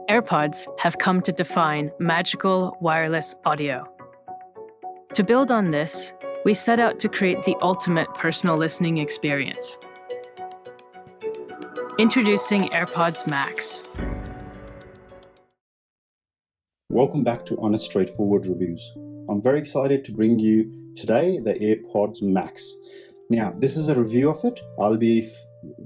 AirPods have come to define magical wireless audio. To build on this, we set out to create the ultimate personal listening experience. Introducing AirPods Max. Welcome back to Honest Straightforward Reviews. I'm very excited to bring you today the AirPods Max. Now, this is a review of it. I'll be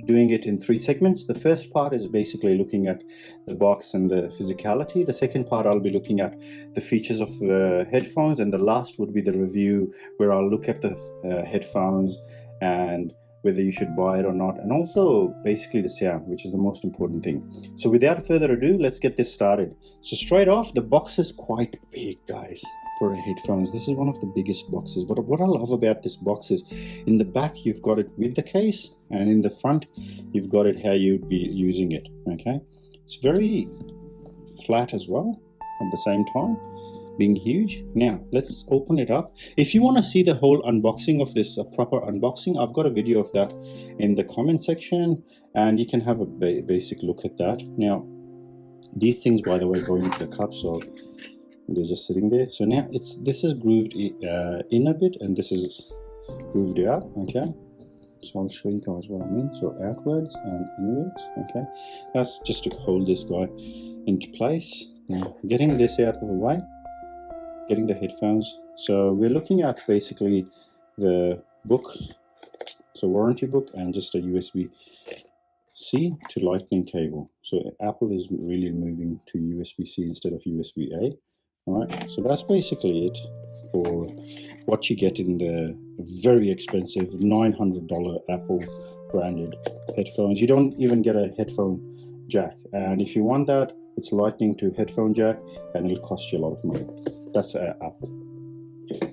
doing it in 3 segments. The first part is basically looking at the box and the physicality. The second part, I'll be looking at the features of the headphones, and the last would be the review where I'll look at the headphones and whether you should buy it or not, and also basically the sound, which is the most important thing. So without further ado, let's get this started. So straight off, the box is quite big, guys, for headphones. This is one of the biggest boxes. But what I love about this box is in the back you've got it with the case, and in the front you've got it how you'd be using it. Okay, it's very flat as well at the same time, being huge. Now let's open it up. If you want to see the whole unboxing of this, a proper unboxing, I've got a video of that in the comment section, and you can have a basic look at that. Now these things, by the way, go into the cup, so they're just sitting there. So now this is grooved in a bit, and this is grooved out. Okay, so I'll show you guys what I mean. So outwards and inwards. Okay, that's just to hold this guy into place. Now getting this out of the way, getting the headphones. So we're looking at basically the book, so warranty book, and just a USB-C to Lightning cable. So Apple is really moving to USB-C instead of USB-A. All right, so that's basically it for what you get in the very expensive $900 Apple branded headphones. You don't even get a headphone jack, and if you want that, it's Lightning to headphone jack, and it'll cost you a lot of money. That's Apple.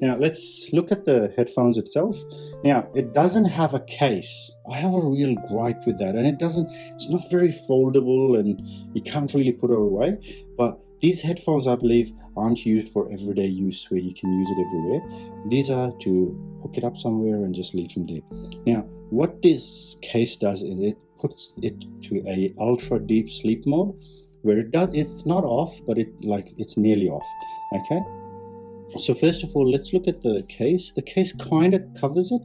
Now let's look at the headphones itself. Now it doesn't have a case. I have a real gripe with that, and it's not very foldable, and you can't really put it away. But these headphones, I believe, aren't used for everyday use where you can use it everywhere. These are to hook it up somewhere and just leave them there. Now what this case does is it puts it to a ultra deep sleep mode, where it's not off, but it's nearly off. Okay, so first of all, let's look at the case. The case kind of covers it.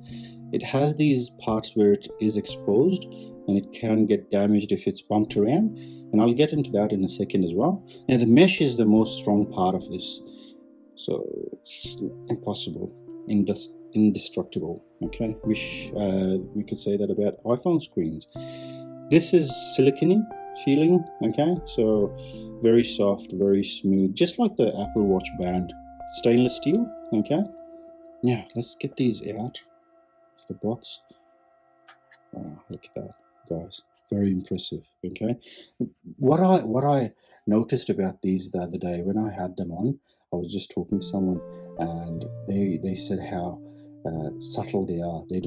It has these parts where it is exposed, and it can get damaged if it's bumped around, and I'll get into that in a second as well. Now the mesh is the most strong part of this, so it's impossible, indestructible. Okay, wish we could say that about iPhone screens. This is silicone feeling. Okay, so very soft, very smooth, just like the Apple Watch band. Stainless steel. Okay, now let's get these out of the box. Look at that, guys, very impressive. Okay, what I noticed about these the other day when I had them on, I was just talking to someone, and they said how subtle they are. They're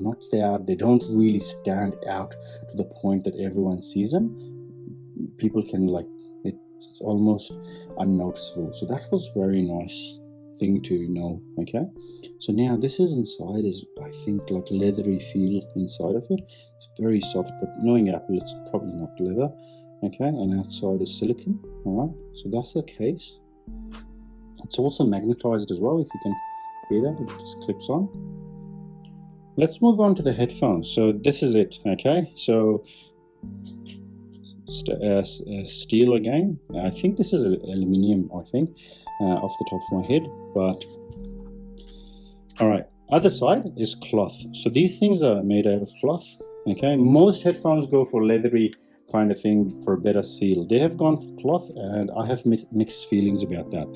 not loud. They don't really stand out to the point that everyone sees them. People can it's almost unnoticeable. So that was very nice thing to know. Okay, so now this is inside is, I think, like leathery feel inside of it. It's very soft, but knowing Apple, it's probably not leather. Okay, and outside is silicone. All right, so that's the case. It's also magnetized as well, if you can hear that. It just clips on. Let's move on to the headphones. So this is it. Okay, so steel again. I think this is aluminium, I think, off the top of my head, but all right. Other side is cloth. So these things are made out of cloth. Okay, most headphones go for leathery kind of thing for a better seal. They have gone for cloth, and I have mixed feelings about that.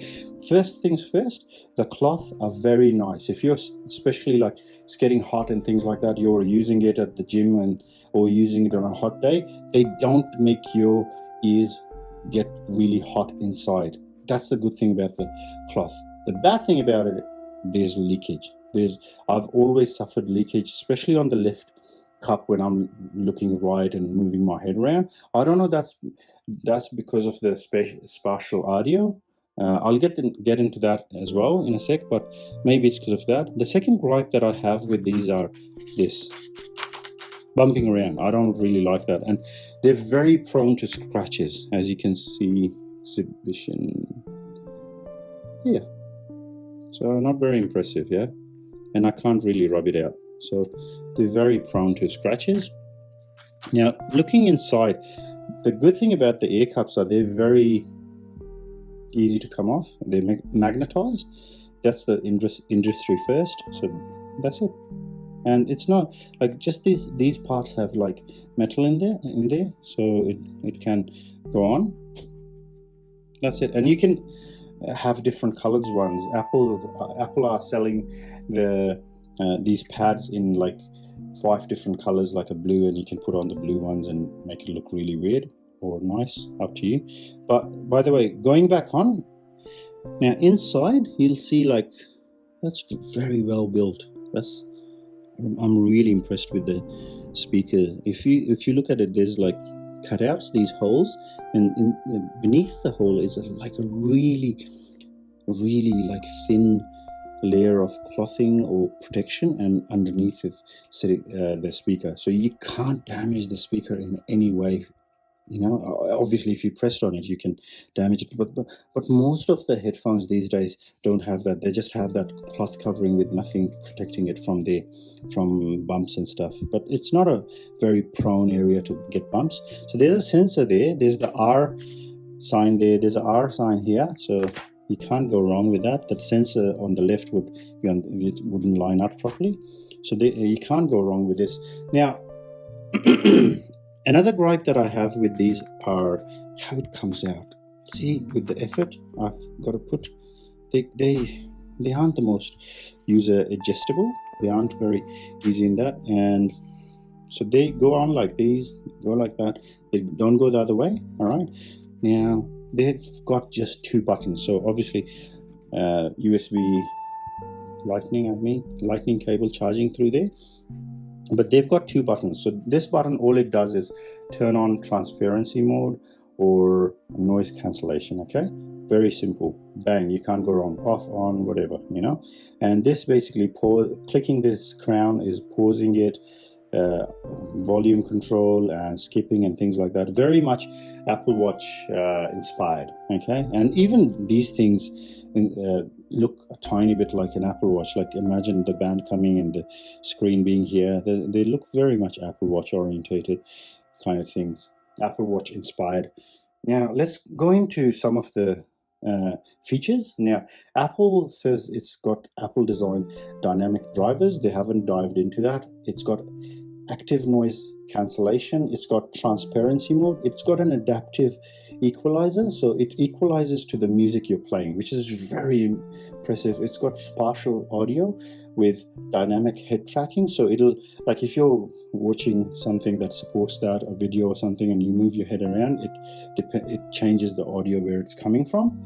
First things first, the cloth are very nice. If you're especially it's getting hot and things like that, you're using it at the gym or using it on a hot day, they don't make your ears get really hot inside. That's the good thing about the cloth. The bad thing about it, there's leakage. I've always suffered leakage, especially on the left cup when I'm looking right and moving my head around. I don't know, that's because of the spatial audio. I'll get into that as well in a sec, but maybe it's because of that. The second gripe that I have with these are this. bumping around. I don't really like that, and they're very prone to scratches, as you can see. Exhibition here, so not very impressive, yeah. And I can't really rub it out, so they're very prone to scratches. Now, looking inside, the good thing about the ear cups are they're very easy to come off. They're magnetized. That's the industry first, so that's it. And it's not like just these parts have like metal in there, so it can go on. That's it. And you can have different colored ones. Apple are selling these pads in like 5 different colors, like a blue, and you can put on the blue ones and make it look really weird or nice, up to you. But by the way, going back on now, inside you'll see like that's very well built. I'm really impressed with the speaker. If you look at it, there's like cutouts, these holes, and beneath the hole is like a really like thin layer of clothing or protection, and underneath is sitting the speaker, so you can't damage the speaker in any way. You know, obviously if you pressed on it you can damage it, but most of the headphones these days don't have that. They just have that cloth covering with nothing protecting it from bumps and stuff. But it's not a very prone area to get bumps. So there's a sensor there, there's the R sign there, there's an R sign here, so you can't go wrong with that. That sensor on the left it wouldn't line up properly, so you can't go wrong with this. Now another gripe that I have with these are how it comes out. See, with the effort I've got to put, they aren't the most user adjustable. They aren't very easy in that, and so they go on like these, go like that. They don't go the other way. All right. Now they've got just 2 buttons. So obviously, USB lightning cable charging through there. But they've got 2 buttons. So this button, all it does is turn on transparency mode or noise cancellation. Okay, very simple. Bang, you can't go wrong. Off, on, whatever, you know. And this basically clicking this crown is pausing it, volume control and skipping and things like that. Very much Apple Watch inspired. Okay, and even these things look a tiny bit like an Apple Watch. Like imagine the band coming and the screen being here. They look very much Apple Watch orientated kind of things, Apple Watch inspired. Now let's go into some of the features. Now Apple says it's got Apple design dynamic drivers. They haven't dived into that. It's got active noise cancellation, it's got transparency mode, it's got an adaptive equalizer, so it equalizes to the music you're playing, which is very impressive. It's got spatial audio with dynamic head tracking, so it'll, like if you're watching something that supports that, a video or something, and you move your head around, it changes the audio where it's coming from.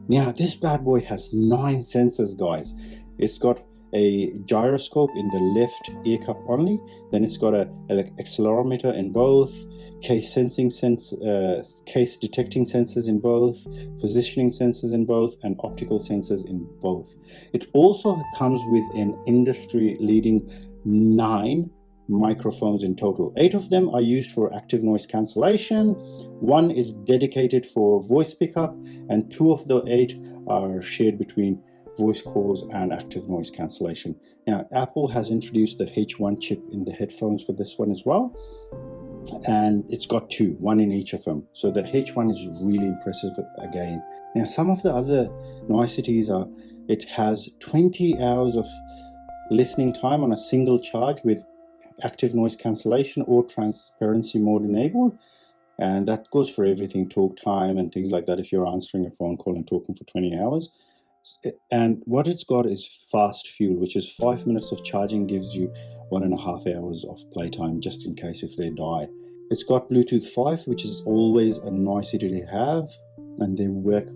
Now this bad boy has 9 sensors, guys. It's got a gyroscope in the left ear cup only, then it's got an accelerometer in both, case detecting sensors in both, positioning sensors in both, and optical sensors in both. It also comes with an industry leading 9 microphones in total. 8 of them are used for active noise cancellation, 1 is dedicated for voice pickup, and 2 of the 8 are shared between voice calls and active noise cancellation. Now Apple has introduced the H1 chip in the headphones for this one as well, and it's got 2, 1 in each of them, so the H1 is really impressive again. Now some of the other niceties are it has 20 hours of listening time on a single charge with active noise cancellation or transparency mode enabled, and that goes for everything, talk time and things like that, if you're answering a phone call and talking for 20 hours. And what it's got is fast fuel, which is 5 minutes of charging gives you 1.5 hours of playtime, just in case if they die. It's got Bluetooth 5, which is always a nicety to have, and they work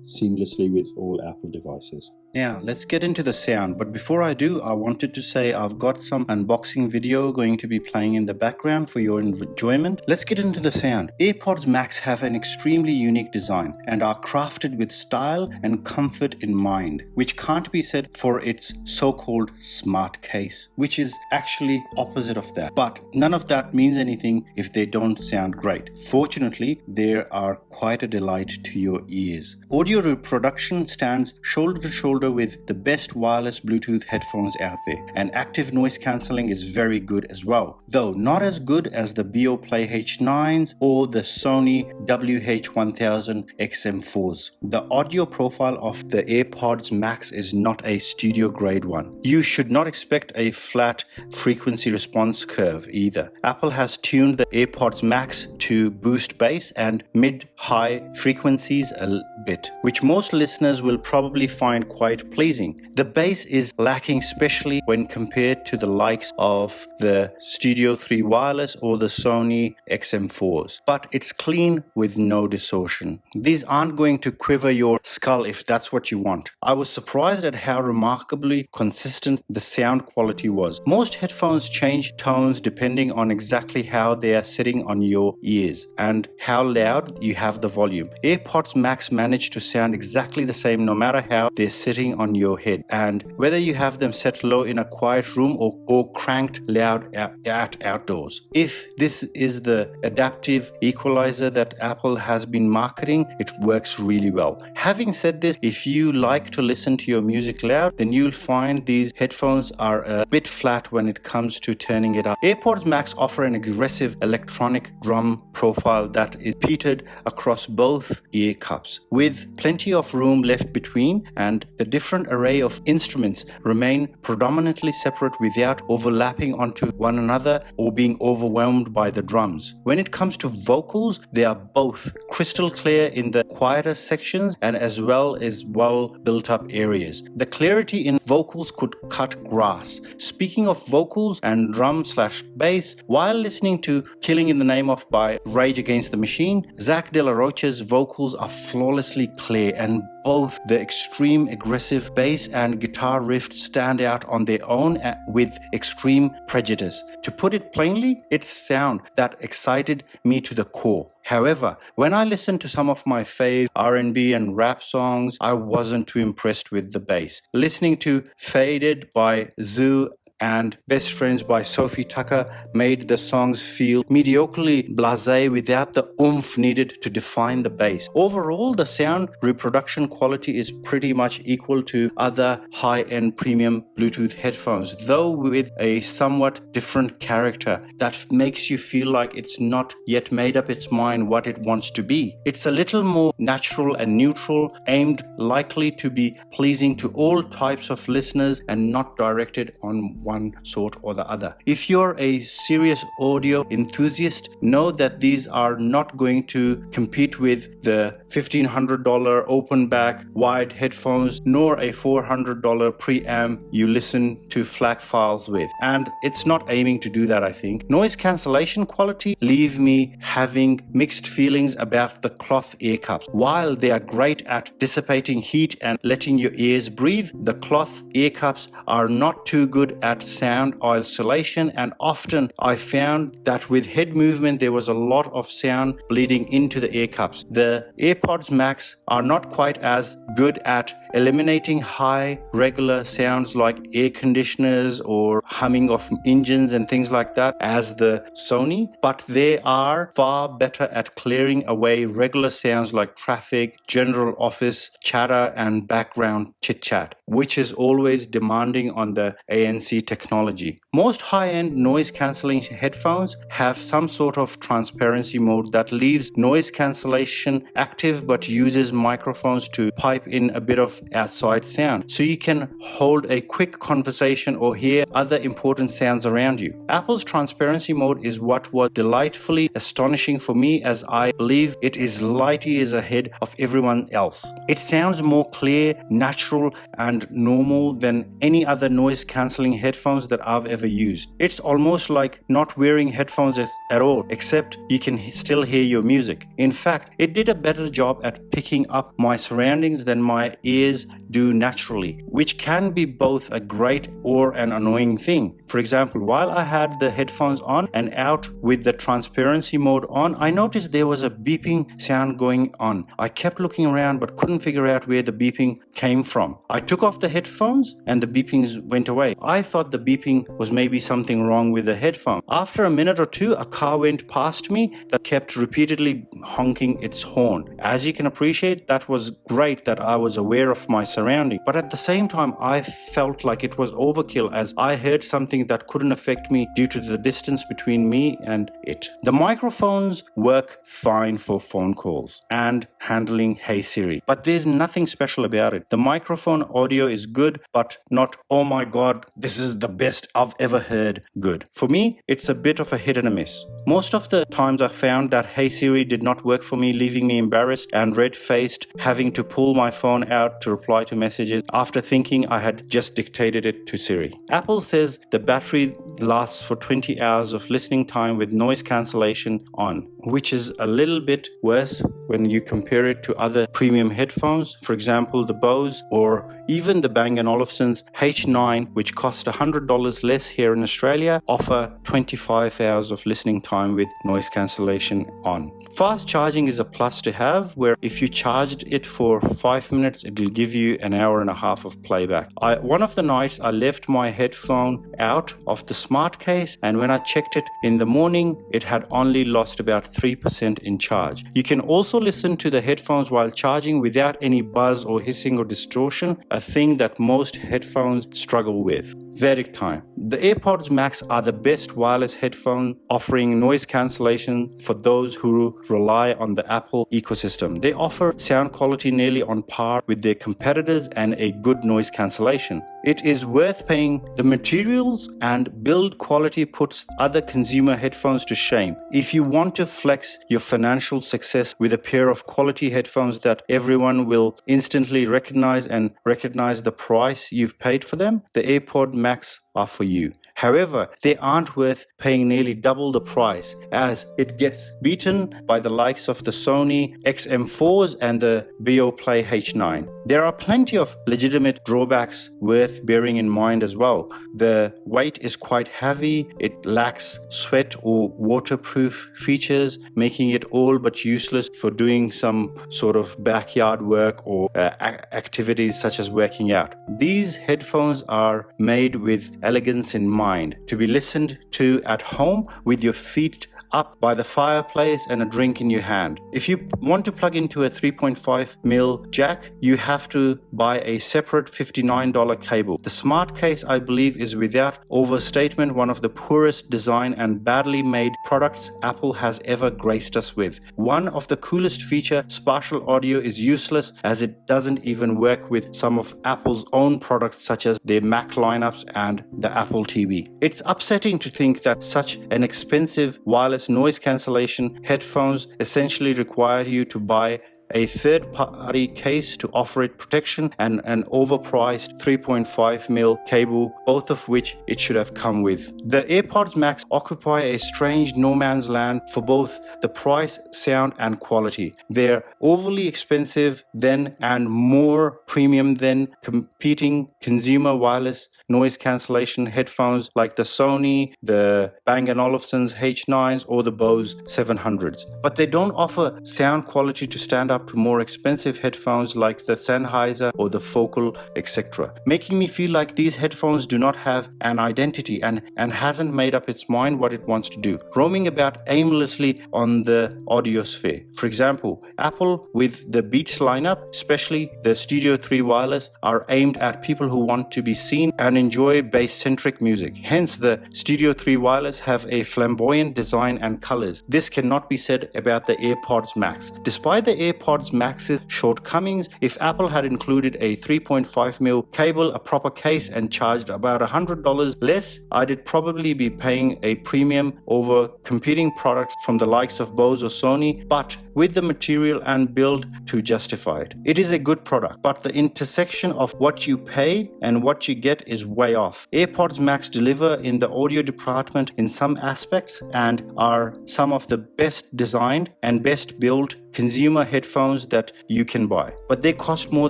seamlessly with all Apple devices. Now let's get into the sound, but before I do, I wanted to say I've got some unboxing video going to be playing in the background for your enjoyment. Let's get into the sound. AirPods Max have an extremely unique design and are crafted with style and comfort in mind, which can't be said for its so-called smart case, which is actually opposite of that. But none of that means anything if they don't sound great. Fortunately, they are quite a delight to your ears. Audio reproduction stands shoulder to shoulder with the best wireless Bluetooth headphones out there, and active noise cancelling is very good as well, though not as good as the Beoplay H9s or the Sony WH-1000 XM4s. The audio profile of the AirPods Max is not a studio grade one. You should not expect a flat frequency response curve either. Apple has tuned the AirPods Max to boost bass and mid-high frequencies a bit, which most listeners will probably find quite pleasing. The bass is lacking, especially when compared to the likes of the Studio 3 Wireless or the Sony XM4s, but it's clean with no distortion. These aren't going to quiver your skull if that's what you want. I was surprised at how remarkably consistent the sound quality was. Most headphones change tones depending on exactly how they are sitting on your ears and how loud you have the volume. AirPods Max manage to sound exactly the same no matter how they're sitting on your head, and whether you have them set low in a quiet room or cranked loud outdoors. If this is the adaptive equalizer that Apple has been marketing, it works really well. Having said this, if you like to listen to your music loud, then you'll find these headphones are a bit flat when it comes to turning it up. AirPods Max offer an aggressive electronic drum profile that is repeated across both ear cups, with plenty of room left between, and the different array of instruments remain predominantly separate without overlapping onto one another or being overwhelmed by the drums. When it comes to vocals, they are both crystal clear in the quieter sections and as well as well built up areas. The clarity in vocals could cut grass. Speaking of vocals and drum/bass, while listening to Killing in the Name of by Rage Against the Machine, Zach De La Rocha's vocals are flawlessly clear, and both the extreme aggressive bass and guitar riffs stand out on their own with extreme prejudice. To put it plainly, it's sound that excited me to the core. However, when I listened to some of my fave R&B and rap songs, I wasn't too impressed with the bass. Listening to Faded by Zoo and Best Friends by Sophie Tucker made the songs feel mediocrely blasé without the oomph needed to define the bass. Overall, the sound reproduction quality is pretty much equal to other high-end premium Bluetooth headphones, though with a somewhat different character that makes you feel like it's not yet made up its mind what it wants to be. It's a little more natural and neutral, aimed likely to be pleasing to all types of listeners and not directed on one sort or the other. If you're a serious audio enthusiast, know that these are not going to compete with the $1,500 open back wide headphones, nor a $400 preamp you listen to FLAC files with. And it's not aiming to do that, I think. Noise cancellation quality leave me having mixed feelings about the cloth ear cups. While they are great at dissipating heat and letting your ears breathe, the cloth ear cups are not too good at sound isolation, and often I found that with head movement there was a lot of sound bleeding into the ear cups. The AirPods Max are not quite as good at eliminating high regular sounds like air conditioners or humming of engines and things like that as the Sony, but they are far better at clearing away regular sounds like traffic, general office chatter and background chit chat, which is always demanding on the ANC technology. Most high-end noise cancelling headphones have some sort of transparency mode that leaves noise cancellation active but uses microphones to pipe in a bit of outside sound, so you can hold a quick conversation or hear other important sounds around you. Apple's transparency mode is what was delightfully astonishing for me, as I believe it is light years ahead of everyone else. It sounds more clear, natural and normal than any other noise cancelling headphone headphones that I've ever used. It's almost like not wearing headphones at all, except you can still hear your music. In fact, it did a better job at picking up my surroundings than my ears do naturally, which can be both a great or an annoying thing. For example, while I had the headphones on and out with the transparency mode on, I noticed there was a beeping sound going on. I kept looking around but couldn't figure out where the beeping came from. I took off the headphones and the beepings went away. I thought the beeping was maybe something wrong with the headphone. After a minute or two, a car went past me that kept repeatedly honking its horn. As you can appreciate, that was great that I was aware of my surroundings, but at the same time I felt like it was overkill as I heard something that couldn't affect me due to the distance between me and it. The microphones work fine for phone calls and handling Hey Siri, but there's nothing special about it. The microphone audio is good, but not, oh my god, this is the best I've ever heard good. For me, it's a bit of a hit and a miss. Most of the times I found that Hey Siri did not work for me, leaving me embarrassed and red-faced, having to pull my phone out to reply to messages after thinking I had just dictated it to Siri. Apple says the battery lasts for 20 hours of listening time with noise cancellation on, which is a little bit worse when you compare it to other premium headphones, for example the Bose or even the Bang & Olufsen's H9, which cost $100 less here in Australia, offer 25 hours of listening time with noise cancellation on. Fast charging is a plus to have, where if you charged it for 5 minutes it will give you an hour and a half of playback. One of the nights I left my headphone out of the smart case, and when I checked it in the morning it had only lost about 3% in charge. You can also listen to the headphones while charging without any buzz or hissing or distortion, a thing that most headphones struggle with. Verdict time. The AirPods Max are the best wireless headphone offering noise cancellation for those who rely on the Apple ecosystem. They offer sound quality nearly on par with their competitors and a good noise cancellation. It is worth paying. The materials and build quality puts other consumer headphones to shame. If you want to flex your financial success with a pair of quality headphones that everyone will instantly recognize and recognize the price you've paid for them, the AirPods Max are for you. However, they aren't worth paying nearly double the price, as it gets beaten by the likes of the Sony XM4s and the Beoplay H9. There are plenty of legitimate drawbacks worth bearing in mind as well. The weight is quite heavy, it lacks sweat or waterproof features, making it all but useless for doing some sort of backyard work or activities such as working out. These headphones are made with elegance in mind, to be listened to at home with your feet up by the fireplace and a drink in your hand. If you want to plug into a 3.5mm jack, you have to buy a separate $59 cable. The smart case, I believe, is without overstatement one of the poorest design and badly made products Apple has ever graced us with. One of the coolest feature, spatial audio, is useless as it doesn't even work with some of Apple's own products such as their Mac lineups and the Apple TV. It's upsetting to think that such an expensive wireless noise cancellation headphones essentially require you to buy a third-party case to offer it protection and an overpriced 3.5mm cable, both of which it should have come with. The AirPods Max occupy a strange no man's land for both the price, sound and quality. They're overly expensive then and more premium than competing consumer wireless noise cancellation headphones like the Sony, the Bang & Olufsen's H9s or the Bose 700s. But they don't offer sound quality to stand up to more expensive headphones like the Sennheiser or the Focal, etc., making me feel like these headphones do not have an identity and hasn't made up its mind what it wants to do, roaming about aimlessly on the audiosphere. For example, Apple with the Beats lineup, especially the Studio 3 Wireless, are aimed at people who want to be seen and enjoy bass-centric music. Hence, the Studio 3 Wireless have a flamboyant design and colors. This cannot be said about the AirPods Max. Despite the AirPods AirPods Max's shortcomings. If Apple had included a 3.5mm cable, a proper case, and charged about $100 less, I'd probably be paying a premium over competing products from the likes of Bose or Sony, but with the material and build to justify it. It is a good product, but the intersection of what you pay and what you get is way off. AirPods Max deliver in the audio department in some aspects and are some of the best designed and best built consumer headphones that you can buy. But they cost more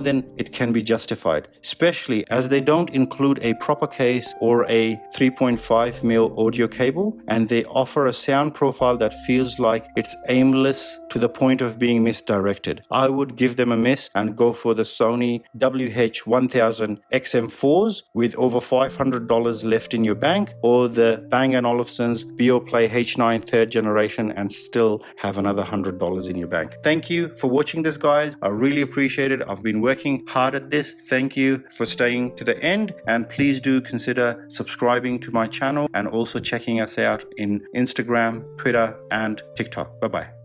than it can be justified, especially as they don't include a proper case or a 3.5mm audio cable, and they offer a sound profile that feels like it's aimless to the point of being misdirected. I would give them a miss and go for the Sony WH-1000 XM4s with over $500 left in your bank, or the Bang & Olufsen's Beoplay H9 3rd generation and still have another $100 in your bank. Thank you for watching this, guys. I really appreciate it. I've been working hard at this. Thank you for staying to the end, and please do consider subscribing to my channel and also checking us out in Instagram, Twitter, and TikTok. Bye-bye.